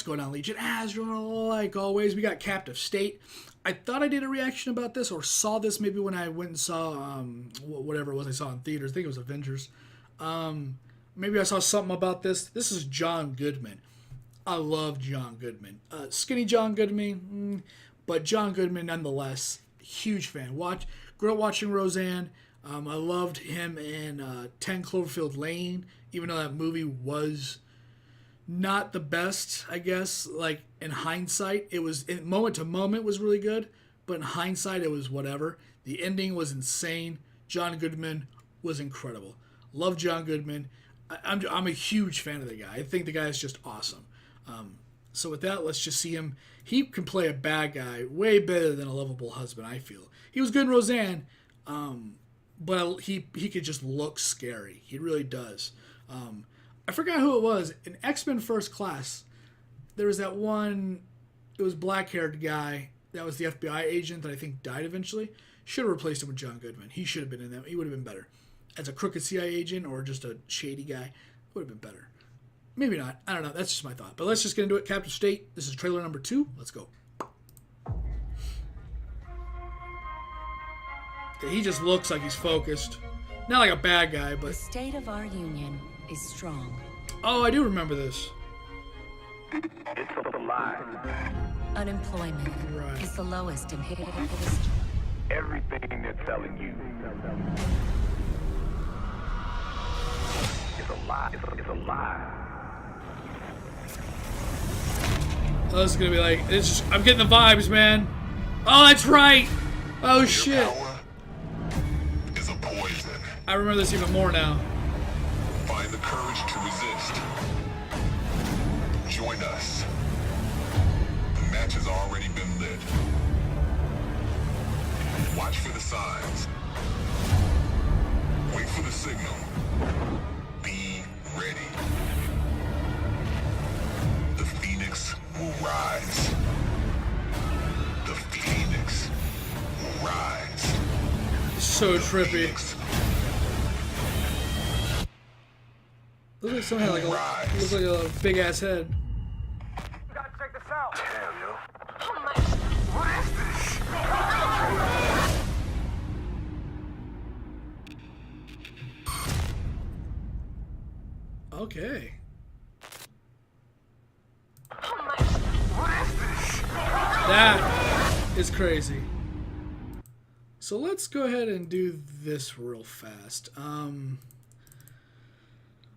going on, Legion? As like always, we got Captive State. I thought I did a reaction about this or saw this maybe when I went and saw whatever it was I saw in theaters. I think it was Avengers. Maybe I saw something about this. This is John Goodman. I love John Goodman. Skinny John Goodman, but John Goodman nonetheless. Huge fan. Grew up watching Roseanne. I loved him in 10 Cloverfield Lane, even though that movie was not the best, I guess. Like, in hindsight, it was, in moment to moment, was really good, but in hindsight, it was whatever. The ending was insane. John Goodman was incredible. Love John Goodman. I'm a huge fan of the guy. I think the guy is just awesome. So with that, let's just see him. He can play a bad guy way better than a lovable husband, I feel. He was good in Roseanne, but he could just look scary. He really does. I forgot who it was. In X-Men First Class, there was that one, it was black-haired guy that was the FBI agent that I think died eventually. Should have replaced him with John Goodman. He should have been in that. He would have been better. As a crooked CIA agent or just a shady guy, would have been better. Maybe not. I don't know. That's just my thought. But let's just get into it. Captive State. This is trailer number 2. Let's go. He just looks like he's focused. Not like a bad guy, but... The state of our union is strong. Oh, I do remember this. It's a lie. Unemployment Right. is the lowest in history. Everything they're telling you is a lie. It's a lie. Oh, this is gonna be like, it's just, I'm getting the vibes, man. Oh, that's right. Oh shit. Power is a poison. I remember this even more now. Find the courage to resist. Join us. The match has already been lit. Watch for the signs. Wait for the signal. Be ready. The Phoenix will rise. The Phoenix will rise. So trippy. Phoenix Looks like someone had looks like a big ass head. You gotta check this out. Damn, yo. What is this? Okay. What is this? That is crazy. So let's go ahead and do this real fast.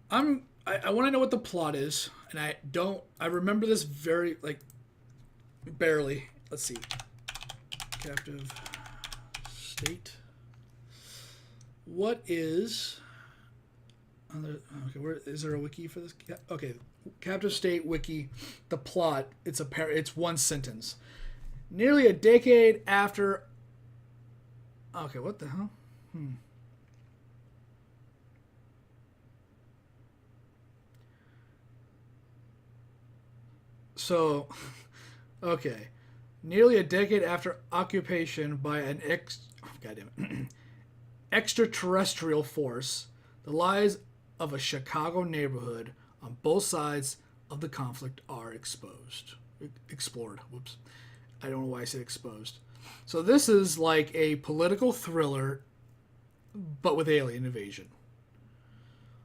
I want to know what the plot is, and I remember this very, like, barely. Let's see. Captive State. What is... Okay, where is there a wiki for this? Okay, Captive State wiki. The plot. It's one sentence. Nearly a decade after. Okay, what the hell? So, okay, nearly a decade after occupation by an extraterrestrial force, the lies of a Chicago neighborhood on both sides of the conflict are explored. Whoops. I don't know why I said exposed. So this is like a political thriller, but with alien invasion.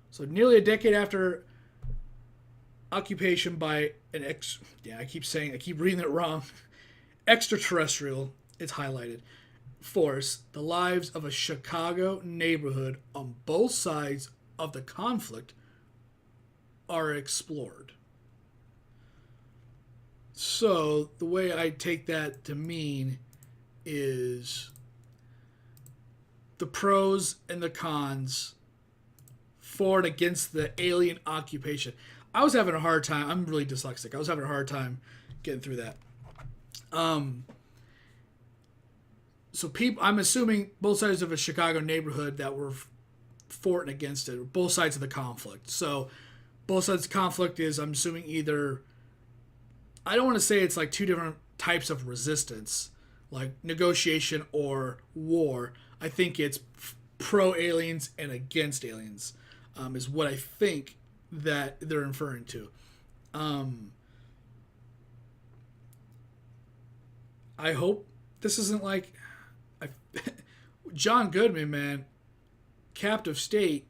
So nearly a decade after occupation by an I keep reading it wrong. Extraterrestrial, it's highlighted, force, the lives of a Chicago neighborhood on both sides of the conflict are explored. So the way I take that to mean is the pros and the cons for and against the alien occupation. I was having a hard time. I'm really dyslexic. I was having a hard time getting through that. So I'm assuming both sides of a Chicago neighborhood that were for and against it, both sides of the conflict. So both sides of the conflict is, I'm assuming, either, I don't want to say it's like two different types of resistance, like negotiation or war. I think it's pro-aliens and against aliens, is what I think that they're referring to. I hope this isn't like John Goodman, man. Captive State.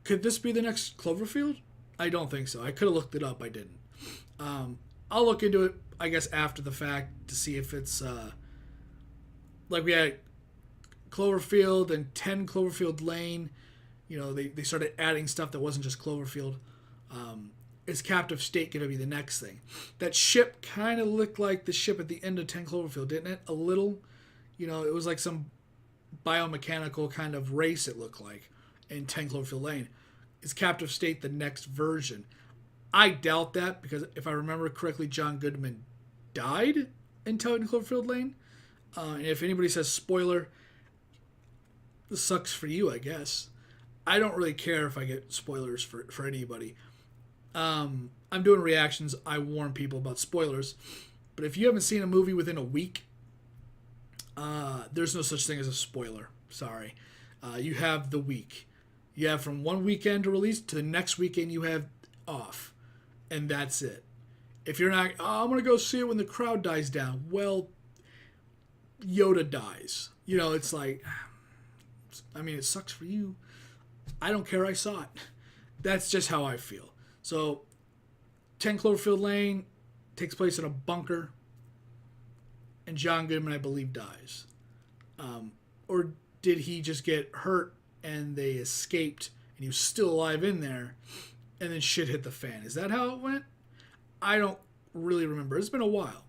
Could this be the next Cloverfield? I don't think so. I could have looked it up. I didn't. I'll look into it, I guess, after the fact to see if it's like we had Cloverfield and 10 Cloverfield Lane. You know, they started adding stuff that wasn't just Cloverfield. Is Captive State going to be the next thing? That ship kind of looked like the ship at the end of 10 Cloverfield, didn't it? A little. You know, it was like some biomechanical kind of race it looked like in 10 Cloverfield Lane. Is Captive State the next version? I doubt that, because if I remember correctly, John Goodman died in 10 Cloverfield Lane. And if anybody says spoiler, this sucks for you, I guess. I don't really care if I get spoilers for anybody. I'm doing reactions. I warn people about spoilers. But if you haven't seen a movie within a week, there's no such thing as a spoiler. Sorry. You have the week. You have from one weekend to release to the next weekend you have off. And that's it. If you're not, I'm going to go see it when the crowd dies down. Well, Yoda dies. You know, it's like, I mean, it sucks for you. I don't care. I saw it. That's just how I feel. So, 10 Cloverfield Lane takes place in a bunker. And John Goodman, I believe, dies. Or did he just get hurt and they escaped and he was still alive in there and then shit hit the fan? Is that how it went? I don't really remember. It's been a while.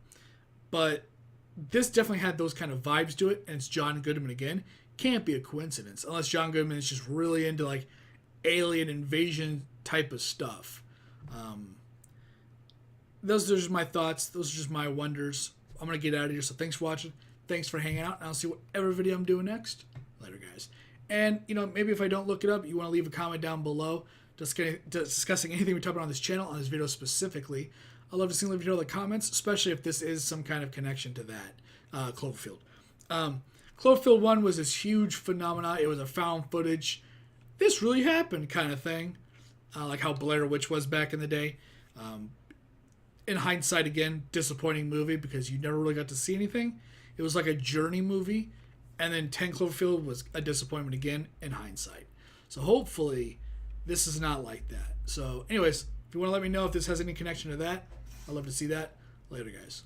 But this definitely had those kind of vibes to it, and it's John Goodman again. Can't be a coincidence unless John Goodman is just really into like alien invasion type of stuff. Those are just my thoughts. Those are just my wonders. I'm going to get out of here. So thanks for watching. Thanks for hanging out. And I'll see whatever video I'm doing next. Later, guys. And, you know, maybe if I don't look it up, you want to leave a comment down below discussing anything we talk about on this channel, on this video specifically. I'd love to see you in the comments, especially if this is some kind of connection to that Cloverfield. Cloverfield 1 was this huge phenomenon. It was a found footage. This really happened kind of thing. Like how Blair Witch was back in the day. In hindsight, again, disappointing movie because you never really got to see anything. It was like a journey movie. And then 10 Cloverfield was a disappointment again in hindsight. So hopefully this is not like that. So anyways, if you want to let me know if this has any connection to that, I'd love to see that. Later, guys.